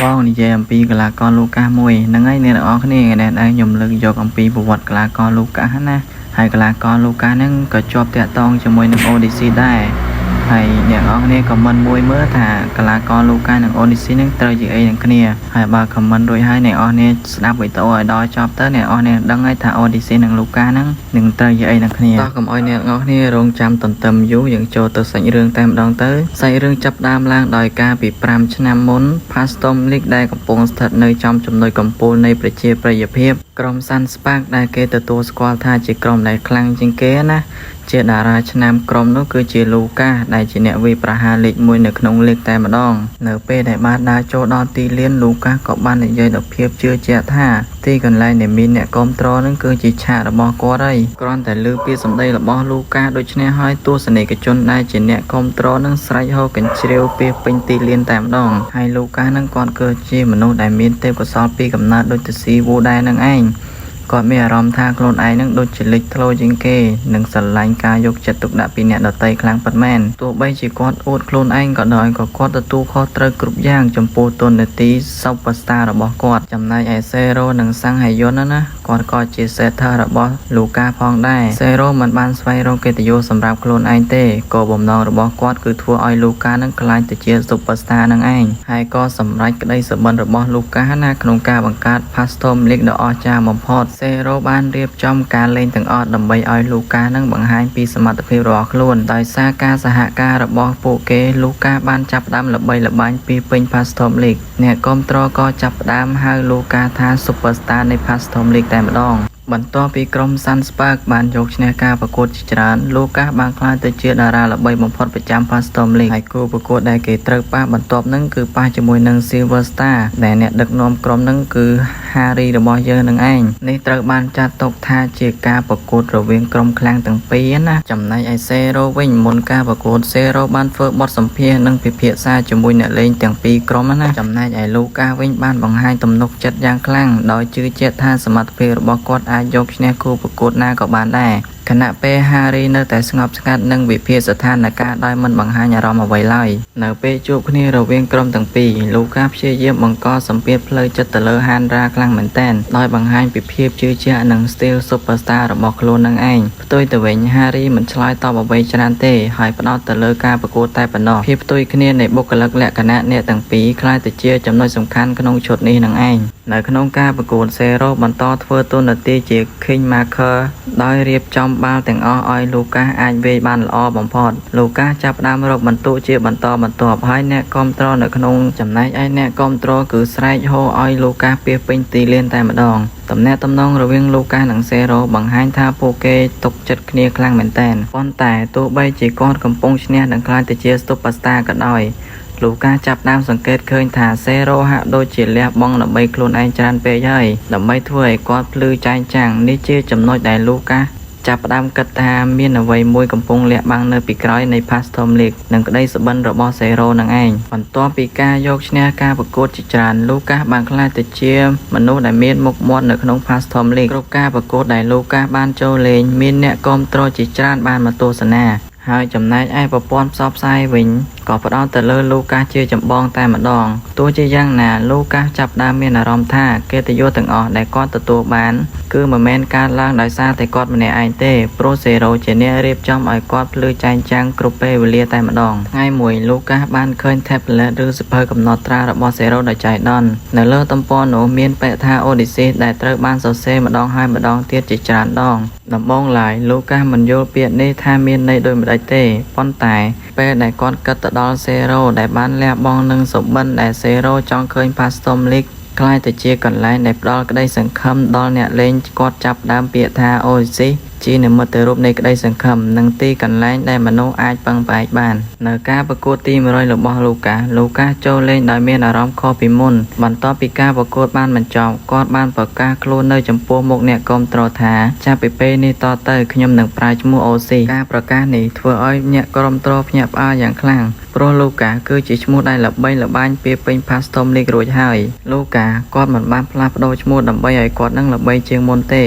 បងនិយាយអំពីកីឡាករលូកាសមួយហ្នឹងហើយអ្នកនរអគ្នាដែលខ្ញុំលើកយកអំពីប្រវត្តិកីឡាករលូកាសណាហើយកីឡាករលូកាសហ្នឹងក៏ជាប់តាក់ទងជាមួយនឹងអូឌីស៊ីដែរហើយអ្នកនរគ្នាខមមិនមួយមើលថាកីឡាករលូកាសនិងអូឌីស៊ីហ្នឹងត្រូវជាអីនឹងគ្នាហើយបើខមមិនរួចហើយអ្នកនរគ្នាស្ដាប់វីដេអូឲ្យដល់ចប់ទៅអ្នកនរគ្នាដឹងហើយថាអូឌីស៊ីនិងលូកាសហ្នឹងនឹងត្រូវជាអីនឹងគ្នាតោះកុំឲ្យអ្នកនរគ្នារងចាំទន្ទឹមយូរយើងចូលទៅសាច់រឿងតែម្ដងទៅសាច់រឿងចាប់ដើមឡើងដោយការពី5ឆ្នាំមុន Pastom League ដែលកំពុងស្ថិតនៅចំចំណុចកំពូលនៃប្រជាប្រិយភាពក្រុម Sun Spark ដែលគេទទួលស្គាល់ថាជាក្រុមដែលខ្លាំងជាងគេណាជាតារាឆ្នាំក្រុមនោះគឺជាលូកាសដែលជាអ្នកវាយប្រហារលេខ1នៅក្នុងលេខតែម្ដងនៅពេលដែលបានដើរចូលដល់ទីលានលូកាសក៏បាននិយាយដោយភាពជឿជាក់ថាទីកន្លែងដែលមានអ្នកគាំទ្រនឹងគឺជាឆាករបស់គាត់ហើយគ្រាន់តែឮពាក្យសម្ដីរបស់លូកាសដូច្នេះហើយទស្សនិកជនដែលជាអ្នកគាំទ្រនឹងស្រែកហូកញ្ជ្រៀវពាសពេញទីលានតែម្ដងហើយលូកាសនឹងគាត់គឺជាមនុស្សដែលមានទេពកោសល្យពីកំណើតដូចទៅស៊ីវូដែរនឹងឯងគាត់មានអារម្មណ៍ថាខ្លួនឯងនឹងដូចជាលេចធ្លោជាងគេនិងស្រឡាញ់ការយកចិត្តទុកដាក់ពីអ្នកដទៃខ្លាំងពិតមែនទោះបីជាគាត់អួតខ្លួនឯងក៏ដោយក៏គាត់ទទួលខុសត្រូវគ្រប់យ៉ាងចំពោះតួនាទី Superstar របស់គាត់ចំណែកឯសេរ៉ូនិងសាំងហៃយុនណាគាត់ក៏ជាសេដ្ឋររបស់លូកាផងដែរសេរ៉ូមិនបានស្វែងរកកិត្តិយសសម្រាប់ខ្លួនឯងទេគោលបំណងរបស់គាត់គឺធ្វើឲ្យលូកានឹងក្លាយទៅជា Superstar នឹងឯងហើយក៏សម្រេចក្តីសុបិនរបស់លូកាណាក្នុងការបង្កើត Pastom League ដ៏អស្ចារ្យបំផុតសេរ៉ូបានរៀបចំការលេងទាំងអស់ដើម្បីឲ្យលូកានឹងបង្ហាញពីសមត្ថភាពរបស់ខ្លួនដោយសារការសហការរបស់ពួកគេលូកាបានចាប់ផ្ដើមល្បីល្បាញពីពេញ Pastom League អ្នកគាំទ្រក៏ចាប់ផ្ដើមហៅលូកាថា Superstar នៃ Pastom League តែម្ដងបន្ទាប់ពីក្រុម Sun Spark បានយកឈ្នះការប្រកួតជាច្រើនលូកាសបានក្លាយទៅជាតារាល្បីបំផុតប្រចាំ Pastom League ហើយគូប្រកួតដែលគេត្រូវប៉ះបន្ទាប់នឹងគឺប៉ះជាមួយនឹង Silver Star ដែលអ្នកដឹកនាំក្រុមនឹងគឺ Harry របស់យើងនឹងឯងនេះត្រូវបានចាត់ទុកថាជាការប្រកួតរវាងក្រុមខ្លាំងទាំងពីរណាចំណែកឯ Zero វិញមុនការប្រកួត Zero បានធ្វើបទសម្ភាសន៍និងពិភាក្សាជាមួយអ្នកលេងទាំងពីរក្រុមណាចំណែកឯលូកាសវិញបានបង្ហាញទំនុកចិត្តយ៉ាងខ្លាំងដោយជឿជាក់ថាសមត្ថភាពរបស់គាត់អាចយកឈ្នះគូប្រកួតណាក៏បានដែរខណៈពេល Harry នៅតែស្ងប់ស្ងាត់និងវិភាគស្ថានភាពដោយមិនបង្ហាញអារម្មណ៍អ្វីឡើយនៅពេលជួបគ្នារវាងក្រុមទាំងពីរលូកាព្យាយាមបង្កសម្ពាធផ្លូវចិត្តទៅលើ Handra ខ្លាំងមែនទែនដោយបង្ហាញពីភាពជឿជាក់និង Style Superstar របស់ខ្លួននឹងឯងផ្ទុយទៅវិញ Harry មិនឆ្លើយតបអ្វីច្រើនទេហើយផ្ដោតទៅលើការប្រកួតតែប៉ុណ្ណោះភាពផ្ទុយគ្នានៃបុគ្គលិកលក្ខណៈអ្នកទាំងពីរក្លាយទៅជាចំណុចសំខាន់ក្នុងឈុតនេះនឹងឯងនៅក្នុងការប្រកួត Zero បន្តធ្វើតួនាទីជា Kingmaker ដោយរៀបចំបាល់ទាំងអស់ឲ្យលូកាសអាចវាយបានល្អបំផុតលូកាសចាប់ផ្ដើមរកបន្ទុកជាបន្តបន្ទាប់ហើយអ្នកគាំទ្រនៅក្នុងចំណែកឯអ្នកគាំទ្រគឺស្រែកហូឲ្យលូកាសពាសពេញទីលានតែម្ដងទំនាក់ទំនងរវាងលូកាសនិងសេរ៉ូបង្ហាញថាពួកគេទុកចិត្តគ្នាខ្លាំងមែនទែនប៉ុន្តែទោះបីជាគាត់កំពុងឈ្នះនិងក្លាយទៅជា Superstar ក៏ដោយលូកាសចាប់ដើមសង្កេតឃើញថាសេរ៉ូហាក់ដូចជាលះបង់ដើម្បីខ្លួនឯងច្រើនពេកហើយដើម្បីធ្វើឲ្យគាត់ភ្លឺចែងចាំងនេះជាចំណុចដែលលូកាសចាប់ផ្ដើមគិតថាមានអ្វីមួយកំពុងលាក់បាំងនៅពីក្រោយនៃ Pastom League និងក្តីសុបិនរបស់ Zero នឹងឯងបន្ទាប់ពីការយកឈ្នះការប្រកួតជាច្រើនលូកាសបានក្លាយទៅជាមនុស្សដែលមានមុខមាត់នៅក្នុង Pastom League គ្រប់ការប្រកួតដែលលូកាសបានចូលលេងមានអ្នកគាំទ្រជាច្រើនបានមកទស្សនាហើយចំណែកឯប្រព័ន្ធផ្សព្វផ្សាយវិញក៏ផ្ដោតទៅលើលូកាសជាចម្បងតែម្ដងទោះជាយ៉ាងណាលូកាសចាប់ផ្ដើមមានអារម្មណ៍ថាកិត្តិយសទាំងអស់ដែលគាត់ទទួលបានគឺមិនមែនកើតឡើងដោយសារតែគាត់ម្នាក់ឯងទេព្រោះ Zero ជាអ្នករៀបចំឲ្យគាត់ភ្លឺចែងចាំងគ្រប់ពេលវេលាតែម្ដងថ្ងៃមួយលូកាសបានឃើញ tablet ឬសៀវភៅកំណត់ត្រារបស់ Zero ដោយចៃដន្យនៅលើទំព័រនោះមានពាក្យថា Odyssey ដែលត្រូវបានសរសេរម្ដងហើយម្ដងទៀតជាច្រើនដងដំបូងឡើយលូកាសមិនយល់ពាក្យនេះថាមានន័យដូចម្ដេចទេប៉ុន្តែពេលដែលគាត់គិតទៅដល់ Zero ដែលបានលះបង់នឹងសុបិនដែល Zero ចង់ឃើញ Pastom League ក្លាយទៅជាកន្លែងដែលផ្ដល់ក្តីសង្ឃឹមដល់អ្នកលេងគាត់ចាប់ផ្ដើមពាក្យថា Oasis ជានិមិត្តរូបនៃក្តីសង្ឃឹមនិងទីកន្លែងដែលមនុស្សអាចពឹងផ្អែកបាននៅការប្រកួតទី100របស់លូកាសចូលលេងដោយមានអារម្មណ៍ខុសពីមុនបន្ទាប់ពីការប្រកួតបានបញ្ចប់គាត់បានប្រកាសខ្លួននៅចំពោះមុខអ្នកគាំទ្រថាចាប់ពីពេលនេះតទៅខ្ញុំនឹងប្រើឈ្មោះ Oasis ការប្រកាសនេះធ្វើឲ្យអ្នកគាំទ្រភ្ញាក់ផ្អើលយ៉ាងខ្លាំងព្រោះលូកាសគឺជាឈ្មោះដែលល្បីល្បាញពាសពេញ Pastom League រួចហើយលូកាសគាត់មិនបានផ្លាស់ប្ដូរឈ្មោះដើម្បីឲ្យគាត់នឹងល្បីជាងមុនទេ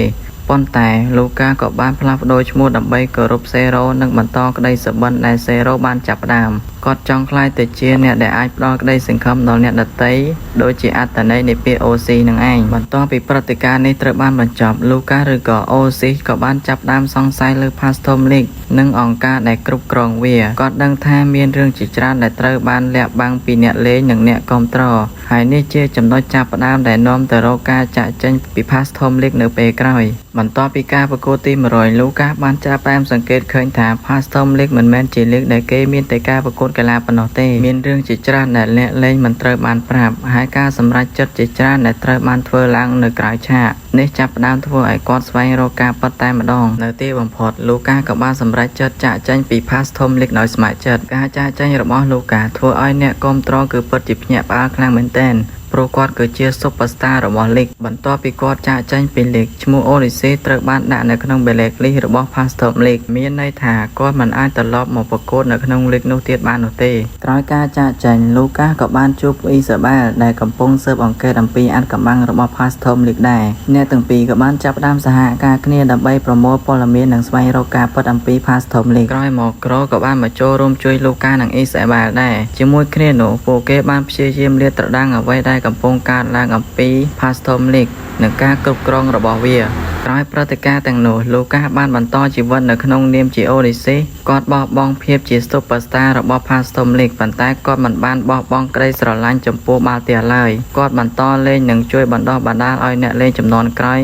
ប៉ុន្តែលូកាក៏បានផ្លាស់ប្ដូរឈ្មោះដើម្បីគោរពសេរ៉ូនិងបន្តក្តីសុបិនដែលសេរ៉ូបានចាប់ផ្ដើមគាត់ចង់ក្លាយទៅជាអ្នកដែលអាចផ្ដល់ក្តីសង្ឃឹមដល់អ្នកដទៃដូចជាអត្ថន័យនៃពាក្យ OC នឹងឯងបន្ទាប់ពីព្រឹត្តិការណ៍នេះត្រូវបានបញ្ចប់លូកាឬក៏ OC ក៏បានចាប់ផ្ដើមសង្ស័យលើ Pastom League និងអង្គការដែលគ្រប់គ្រងវាគាត់ដឹងថាមានរឿងជាច្រើនដែលត្រូវបានលាក់បាំងពីអ្នកលេងនិងអ្នកគាំទ្រហើយនេះជាចំណុចចាប់ផ្ដើមដែលនាំទៅរកការចាក់ចេញពី Pastom League នៅពេលក្រោយបន្ទាប់ពីការប្រកួតទី100លូកាបានចាប់ផ្ដើមសង្កេតឃើញថា Pastom League មិនមែនជាលេខដែលគេមានតែការប្រកួតកីឡាប៉ុណ្ណោះទេមានរឿងជាច្រើនដែលអ្នកលេងមិនត្រូវបានប្រាប់ហើយការសម្រេចចិត្តជាច្រើនដែលត្រូវបានធ្វើឡើងនៅក្រៅឆាកនេះចាប់ផ្ដើមធ្វើឲ្យគាត់ស្វែងរកការពិតតែម្ដងនៅទីបំផុតលូកាក៏បានសម្រេចចិត្តចាក់ចេញពី Pastom League ដោយស្ម័គ្រចិត្តការចាក់ចេញរបស់លូកាធ្វើឲ្យអ្នកគាំទ្រគឺពិតជាភ្ញាក់ផ្អើលខ្លាំងមែនទែនព្រោះគាត់គឺជា Superstar របស់លីកបន្ទាប់ពីគាត់ចាក់ចេញពីលីកឈ្មោះ Odyssey ត្រូវបានដាក់នៅក្នុង Blacklist របស់ Pastom League មានន័យថាគាត់មិនអាចត្រឡប់មកប្រកួតនៅក្នុងលីកនោះទៀតបាននោះទេក្រោយការចាក់ចេញលូកាក៏បានជួបអ៊ីសាបែលដែលកំពុងស៊ើបអង្កេតអំពីអាថ៌កំបាំងរបស់ Pastom League ដែរអ្នកទាំងពីរក៏បានចាប់ផ្ដើមសហការគ្នាដើម្បីប្រមូលព័ត៌មាននិងស្វែងរកការពិតអំពី Pastom League ក្រោយមកក្រក៏បានមកចូលរួមជួយលូកានិងអ៊ីសាបែលដែរជាមួយគ្នានោះពួកគេបានព្យាយាមលាតត្រដាងអ្វីដែលកំពុងកើតឡើងអំពី Pastom League និងការគ្រប់គ្រងរបស់វាក្រោយព្រឹត្តិការណ៍ទាំងនោះលូកាបានបន្តជីវិតនៅក្នុងនាមជា Odyssey គាត់បោះបង់ភាពជា Superstar របស់ Pastom League ប៉ុន្តែគាត់មិនបានបោះបង់ក្តីស្រឡាញ់ចំពោះបាល់ទះឡើយគាត់បន្តលេងនិងជួយបណ្ដុះបណ្ដាលឲ្យអ្នកលេងជំនាន់ក្រោយ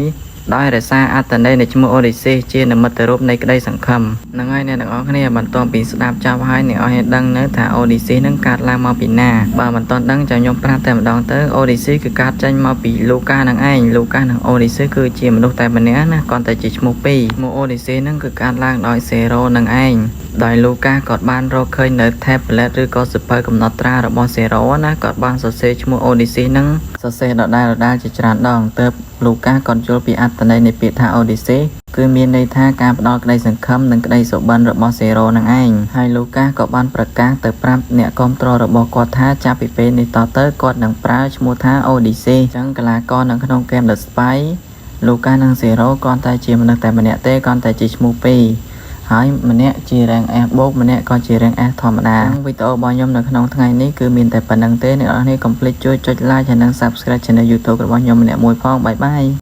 ដោយរក្សាអត្ថន័យនៃឈ្មោះ Odyssey ជានិមិត្តរូបនៃក្តីសង្ឃឹមហ្នឹងហើយអ្នកទាំងអស់គ្នាបន្ទាប់ពីស្ដាប់ចប់ហើយអ្នកអស់គ្នាដឹងនៅថា Odyssey នឹងកើតឡើងមកពីណាបើមិនទាន់ដឹងចាំខ្ញុំប្រាប់តែម្ដងទៅ Odyssey គឺកើតចេញមកពីលូកានឹងឯងលូកានិង Odyssey គឺជាមនុស្សតែម្នាក់ណាគ្រាន់តែជាឈ្មោះពីរឈ្មោះ Odyssey នឹងគឺកើតឡើងដោយ Zero នឹងឯងដោយលូកាគាត់បានរកឃើញនៅ tablet ឬក៏សៀវភៅកំណត់ត្រារបស់ Zero ណាគាត់បានសរសេរឈ្មោះ Odyssey នឹងសរសេរដដែលជាច្រើនដងទើបលូកាគាត់យល់ពីអត្ថន័យនៃពាក្យថា Odyssey គឺមានន័យថាការផ្ដល់ក្តីសង្ឃឹមនិងក្តីសុបិនរបស់ Zero នឹងឯងហើយលូកាក៏បានប្រកាសទៅប្រាប់អ្នកគាំទ្ររបស់គាត់ថាចាប់ពីពេលនេះតទៅគាត់នឹងប្រើឈ្មោះថា Odyssey អញ្ចឹងកីឡាករនៅក្នុងហ្គេម The Spy លូកានិង Zero គាត់តែជាមនុស្សតែម្នាក់ទេគាត់តែជាឈ្មោះពីរហើយម្នាក់ជា rank S បូកម្នាក់ក៏ជា rank S ធម្មតាវីដេអូរបស់ខ្ញុំនៅក្នុងថ្ងៃនេះគឺមានតែប៉ុណ្្នឹងទេអ្នកនរគ្នាកុំភ្លេចជួយចុច like ហើយនិង subscribe channel YouTube របស់ខ្ញុំម្នាក់មួយផងបាយបាយ